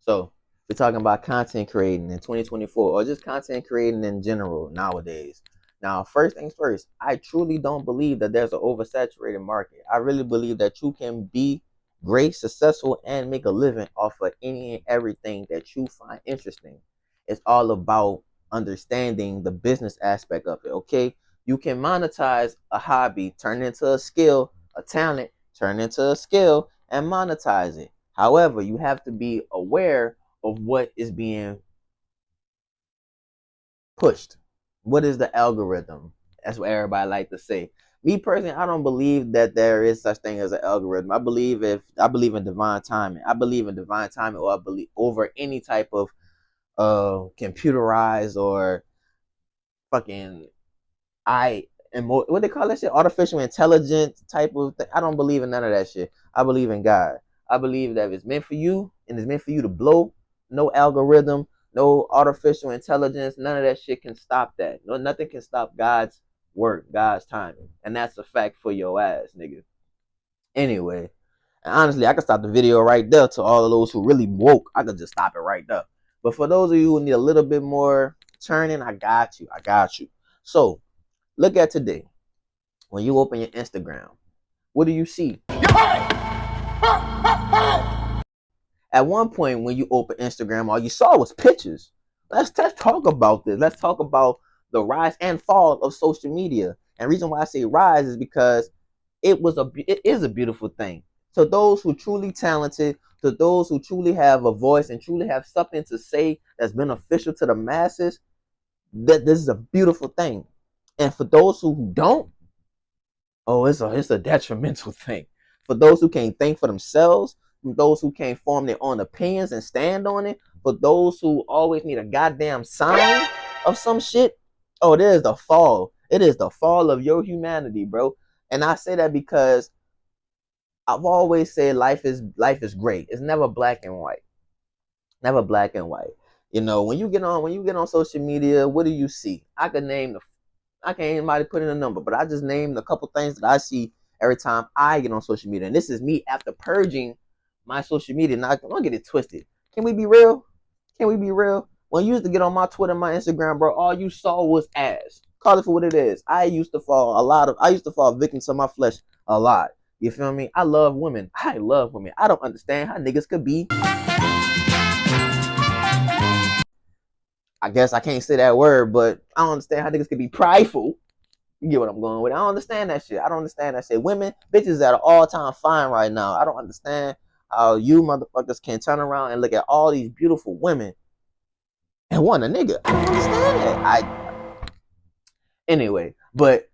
So we're talking about content creating in 2024 or just content creating in general nowadays. Now, first things first, I truly don't believe that there's an oversaturated market. I really believe that you can be great, successful, and make a living off of any and everything that you find interesting. It's all about understanding the business aspect of it, okay? You can monetize a hobby, turn it into a skill, a talent, turn it into a skill, and monetize it. However, you have to be aware of what is being pushed. What is the algorithm? That's what everybody like to say. Me personally, I don't believe that there is such thing as an algorithm. I believe in divine timing. I believe in divine timing, or I believe over any type of computerized or fucking I and what they call that shit, artificial intelligence type of thing. I don't believe in none of that shit. I believe in God. I believe that if it's meant for you and it's meant for you to blow, no algorithm, no artificial intelligence, none of that shit can stop that. No, nothing can stop God's work, God's timing, and that's a fact for your ass, nigga. Anyway, and honestly, I could stop the video right there. To all of those who really woke, I could just stop it right there. But for those of you who need a little bit more turning, I got you. I got you. So look at today. When you open your Instagram, what do you see? At one point, when you open Instagram, all you saw was pictures. Let's talk about this. Let's talk about the rise and fall of social media. And the reason why I say rise is because it is a beautiful thing. To those who truly talented, to those who truly have a voice and truly have something to say that's beneficial to the masses, that this is a beautiful thing. And for those who don't, oh, it's a detrimental thing. For those who can't think for themselves, for those who can't form their own opinions and stand on it, for those who always need a goddamn sign of some shit, oh, there's the fall. It is the fall of your humanity, bro. And I say that because I've always said life is great. It's never black and white. Never black and white. You know, when you get on social media, what do you see? I can't anybody put in a number, but I just named a couple things that I see every time I get on social media. And this is me after purging my social media. Now, don't get it twisted. Can we be real? Can we be real? When you used to get on my Twitter, my Instagram, bro, all you saw was ass. Call it for what it is. I used to fall victim to my flesh a lot. You feel me? I love women. I love women. I don't understand how niggas could be. I guess I can't say that word, but I don't understand how niggas could be prideful. You get what I'm going with. I don't understand that shit. I don't understand that shit. Women, bitches at an all-time fine right now. I don't understand how you motherfuckers can turn around and look at all these beautiful women and want a nigga. I don't understand that. Anyway, but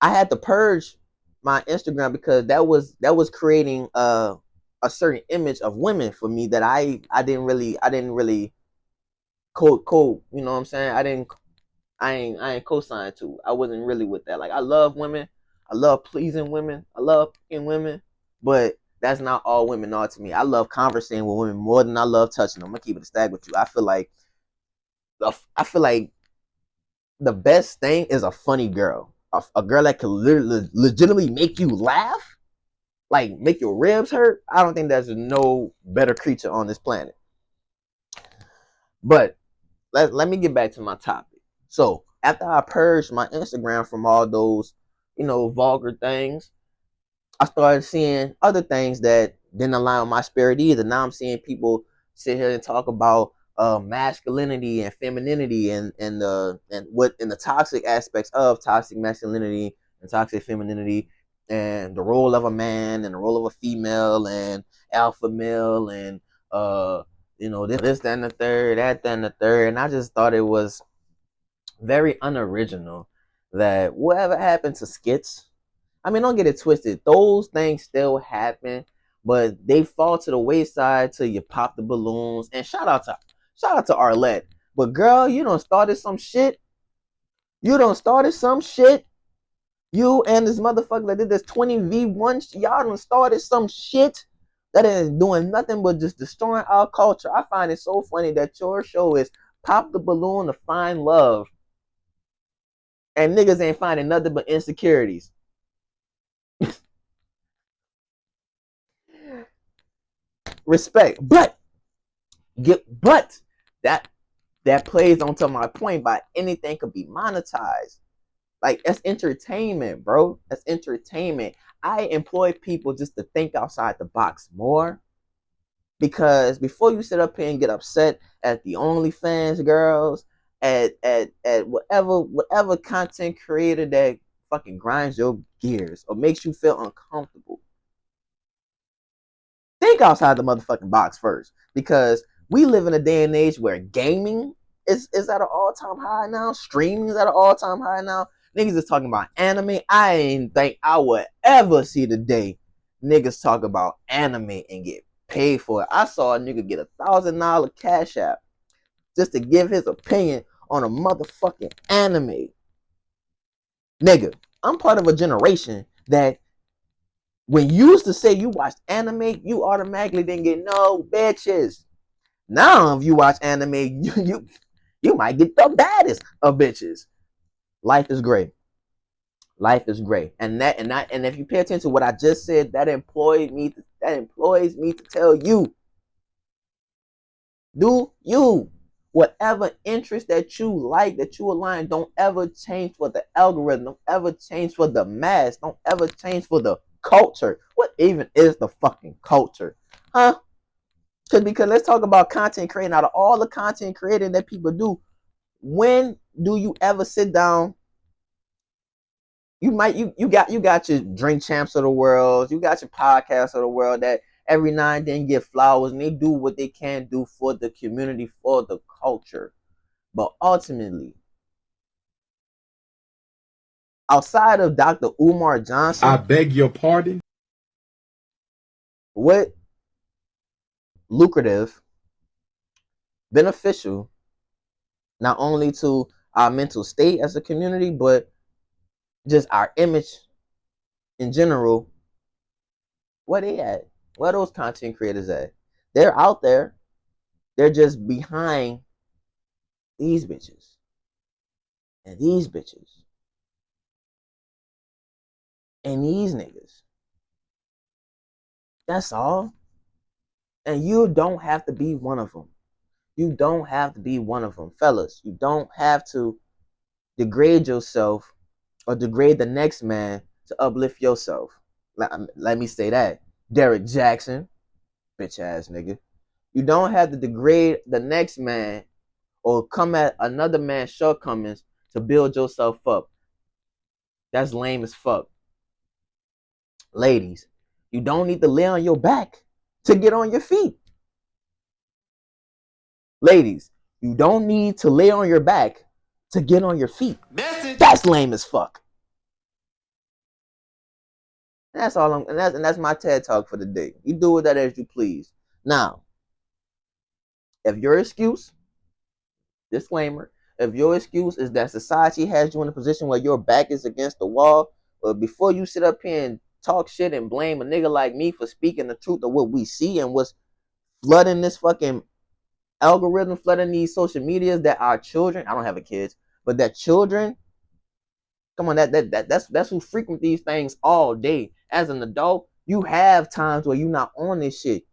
I had to purge my Instagram because that was creating a certain image of women for me that I didn't really code, you know what I'm saying? I ain't co-signed to. I wasn't really with that. Like I love women. I love pleasing women. I love picking women. But that's not all women are to me. I love conversing with women more than I love touching them. I'm gonna keep it a stack with you. I feel like the best thing is a funny girl. A girl that can legitimately make you laugh, like make your ribs hurt. I don't think there's no better creature on this planet. But let me get back to my topic. So after I purged my Instagram from all those, vulgar things, I started seeing other things that didn't align with my spirit either. Now I'm seeing people sit here and talk about masculinity and femininity and what in the toxic aspects of toxic masculinity and toxic femininity and the role of a man and the role of a female and alpha male and this that and the third, that and the third, and I just thought it was very unoriginal. That whatever happened to skits, I mean, don't get it twisted. Those things still happen, but they fall to the wayside till you pop the balloons. And shout out to Arlette. But girl, you done started some shit. You done started some shit. You and this motherfucker that did this 20v1, y'all done started some shit that is doing nothing but just destroying our culture. I find it so funny that your show is pop the balloon to find love, and niggas ain't finding nothing but insecurities. Respect. But But that plays onto my point by anything could be monetized. Like, that's entertainment, bro. That's entertainment. I employ people just to think outside the box more. Because before you sit up here and get upset at the OnlyFans girls, at whatever content creator that fucking grinds your gears or makes you feel uncomfortable, think outside the motherfucking box first. Because we live in a day and age where gaming is at an all-time high now. Streaming is at an all-time high now. Niggas is talking about anime. I didn't think I would ever see the day niggas talk about anime and get paid for it. I saw a nigga get $1,000 cash app just to give his opinion on a motherfucking anime. Nigga, I'm part of a generation that when you used to say you watched anime, you automatically didn't get no bitches. Now, if you watch anime, you might get the baddest of bitches. Life is great. Life is great, and if you pay attention to what I just said, that employs me to tell you, do you whatever interest that you like, that you align, don't ever change for the algorithm, don't ever change for the mass, don't ever change for the culture. What even is the fucking culture, huh? Because let's talk about content creating. Out of all the content creating that people do, when do you ever sit down? You got your drink champs of the world, you got your podcasts of the world that every now and then get flowers, and they do what they can do for the community, for the culture. But ultimately, outside of Dr. Umar Johnson, I beg your pardon? what lucrative, beneficial, not only to our mental state as a community, but just our image in general, where they at? Where those content creators at? They're out there. They're just behind these bitches and these bitches and these niggas. That's all. And you don't have to be one of them. You don't have to be one of them. Fellas, you don't have to degrade yourself or degrade the next man to uplift yourself. Let me say that. Derek Jackson, bitch ass nigga. You don't have to degrade the next man or come at another man's shortcomings to build yourself up. That's lame as fuck. Ladies, you don't need to lay on your back to get on your feet. Ladies, you don't need to lay on your back to get on your feet. Message. That's lame as fuck. And that's all that's my TED talk for the day. You do with that as you please. Now, if your excuse, disclaimer, if your excuse is that society has you in a position where your back is against the wall, but before you sit up here and talk shit and blame a nigga like me for speaking the truth of what we see and what's flooding this fucking algorithm, flooding these social medias, that our children, I don't have a kids, but that children, come on, that's who frequent these things all day. As an adult, you have times where you're not on this shit.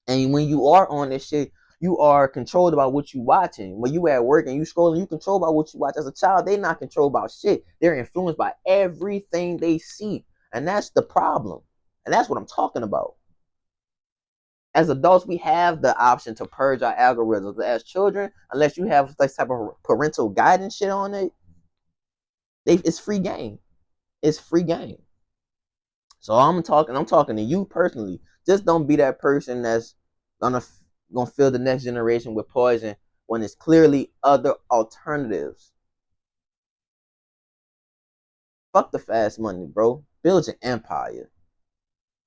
And when you are on this shit, you are controlled about what you watching. When you at work and you scrolling, you controlled by what you watch. As a child, they not controlled about shit. They're influenced by everything they see. And that's the problem. And that's what I'm talking about. As adults, we have the option to purge our algorithms. But as children, unless you have this type of parental guidance shit on it, it's free game. It's free game. So I'm talking to you personally. Just don't be that person that's gonna fill the next generation with poison when it's clearly other alternatives. Fuck the fast money, bro. Build your empire.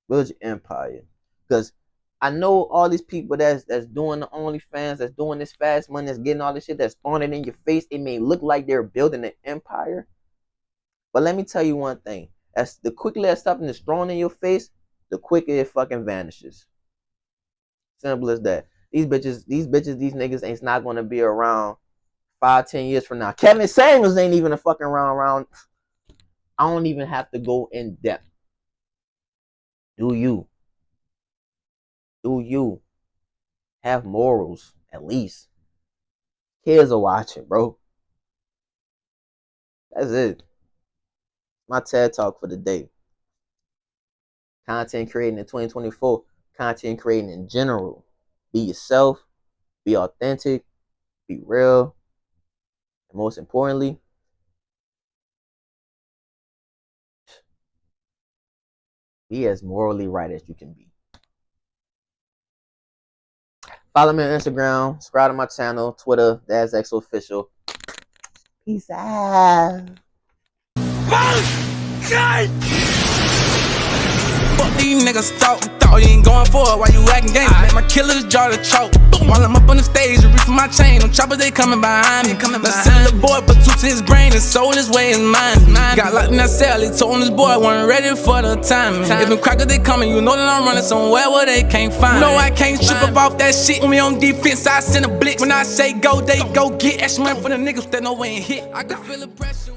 Build your empire. Because I know all these people that's doing the OnlyFans, that's doing this fast money, that's getting all this shit, that's throwing it in your face. It may look like they're building an empire, but let me tell you one thing. As the quickly as something is thrown in your face, the quicker it fucking vanishes. Simple as that. These niggas ain't not gonna be around 5, 10 years from now. Kevin Samuels ain't even a fucking around. I don't even have to go in depth. Do you? Have morals, at least. Kids are watching, bro. That's it. My TED talk for the day. Content creating in 2024. Content creating in general. Be yourself. Be authentic. Be real. And most importantly, be as morally right as you can be. Follow me on Instagram. Subscribe to my channel. Twitter. That's Xofficial. Peace out. Fuck these niggas thought you ain't going for it while you acting gangsta. Make my killers jar the choke. While I'm up on the stage, reaching my chain. On choppers, they coming behind me. Let's sell the boy, put two to his brain and sold his way his mind. Got locked in that cell, he told him this boy wasn't ready for the time. If them crackers they coming, you know that I'm running somewhere where they can't find. No, I can't strip up off that shit. When we on defense, I send a blitz. When I say go, they go get extra money for the niggas that know we ain't hit. I can feel the pressure.